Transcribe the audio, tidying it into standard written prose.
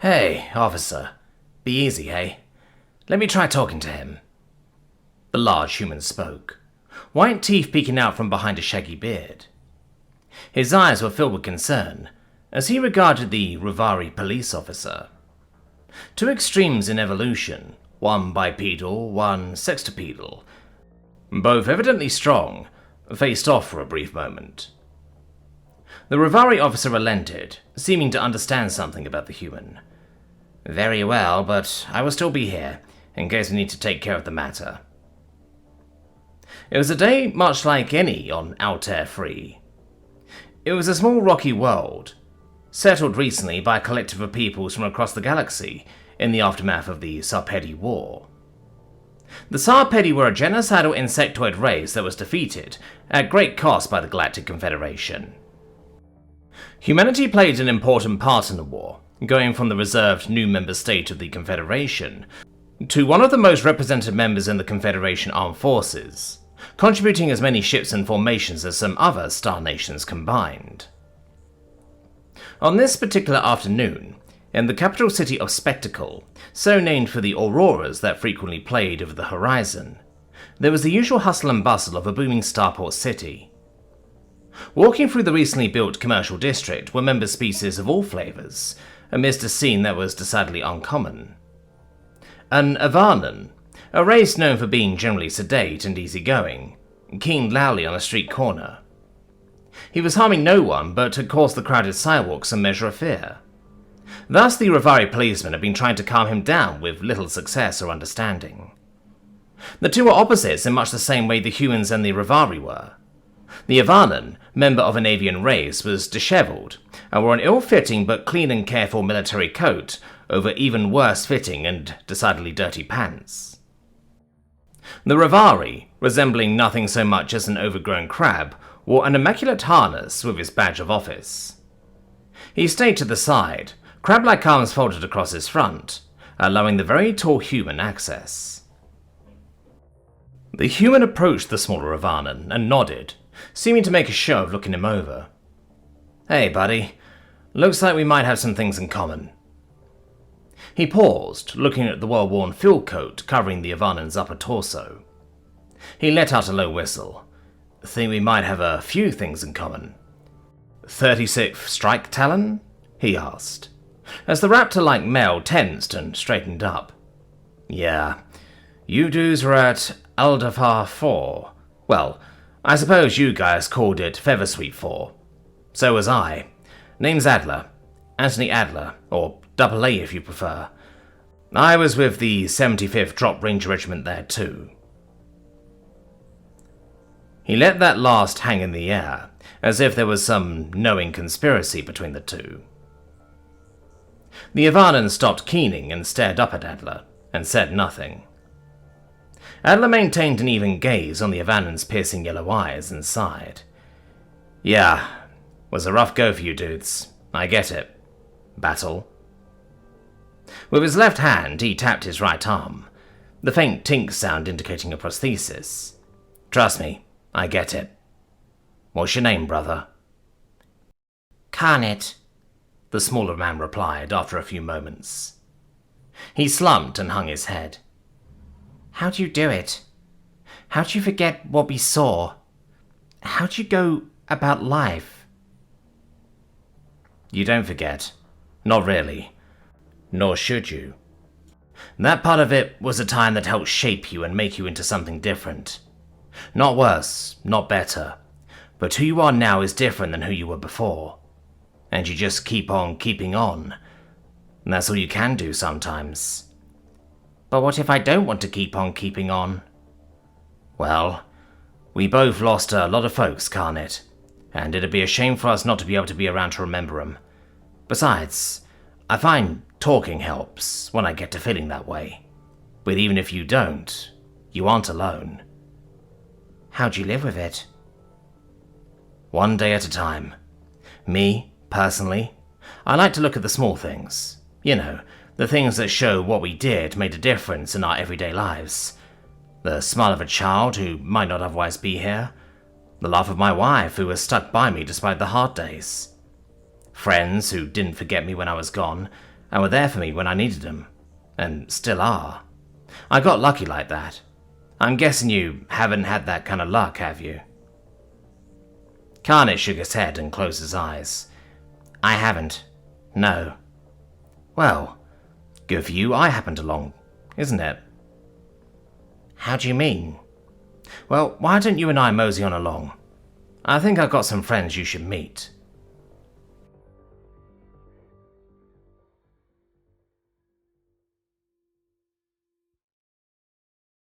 Hey, officer. Be easy, hey? Let me try talking to him. The large human spoke, white teeth peeking out from behind a shaggy beard. His eyes were filled with concern as he regarded the Rivari police officer. Two extremes in evolution, one bipedal, one sextupedal, both evidently strong, faced off for a brief moment. The Rivari officer relented, seeming to understand something about the human. Very well, but I will still be here, in case we need to take care of the matter. It was a day much like any on Altair 3. It was a small rocky world, settled recently by a collective of peoples from across the galaxy in the aftermath of the Sarpedi War. The Sarpedi were a genocidal insectoid race that was defeated at great cost by the Galactic Confederation. Humanity played an important part in the war, going from the reserved new member state of the Confederation to one of the most represented members in the Confederation armed forces, contributing as many ships and formations as some other star nations combined. On this particular afternoon, in the capital city of Spectacle, so named for the auroras that frequently played over the horizon, there was the usual hustle and bustle of a booming starport city. Walking through the recently built commercial district were member species of all flavors, amidst a scene that was decidedly uncommon. An Avanan, a race known for being generally sedate and easygoing, keened loudly on a street corner. He was harming no one, but had caused the crowded sidewalks a measure of fear. Thus the Rivari policemen had been trying to calm him down with little success or understanding. The two were opposites in much the same way the humans and the Rivari were. The Avanan, member of an avian race, was dishevelled, and wore an ill-fitting but clean and careful military coat over even worse-fitting and decidedly dirty pants. The Rivari, resembling nothing so much as an overgrown crab, wore an immaculate harness with his badge of office. He stayed to the side, crab-like arms folded across his front, allowing the very tall human access. The human approached the smaller Avanan and nodded, seeming to make a show of looking him over. Hey, buddy. Looks like we might have some things in common. He paused, looking at the well-worn field coat covering the Avanan's upper torso. He let out a low whistle. Think we might have a few things in common. 36th Strike Talon? He asked, as the raptor-like male tensed and straightened up. Yeah, you dudes were at Aldafar 4. Well, I suppose you guys called it Feathersweet 4. So was I. Name's Adler. Anthony Adler, or Double A if you prefer. I was with the 75th Drop Ranger Regiment there too. He let that last hang in the air, as if there was some knowing conspiracy between the two. The Avanan stopped keening and stared up at Adler, and said nothing. Adler maintained an even gaze on the Avanan's piercing yellow eyes and sighed. Yeah, was a rough go for you dudes. I get it. Battle. With his left hand, he tapped his right arm, the faint tink sound indicating a prosthesis. Trust me, I get it. What's your name, brother? Carnet, the smaller man replied after a few moments. He slumped and hung his head. How'd you do it? How'd you forget what we saw? How'd you go about life? You don't forget. Not really. Nor should you. That part of it was a time that helped shape you and make you into something different. Not worse, not better. But who you are now is different than who you were before. And you just keep on keeping on. And that's all you can do sometimes. But what if I don't want to keep on keeping on? Well, we both lost a lot of folks, Carnet, and it'd be a shame for us not to be able to be around to remember them. Besides, I find talking helps when I get to feeling that way. But even if you don't, you aren't alone. How'd you live with it? One day at a time. Me, personally, I like to look at the small things. You know, the things that show what we did made a difference in our everyday lives. The smile of a child who might not otherwise be here. The laugh of my wife who has stuck by me despite the hard days. Friends who didn't forget me when I was gone, and were there for me when I needed them, and still are. I got lucky like that. I'm guessing you haven't had that kind of luck, have you? Carnage shook his head and closed his eyes. I haven't. No. Well, good for you I happened along, isn't it? How do you mean? Well, why don't you and I mosey on along? I think I've got some friends you should meet.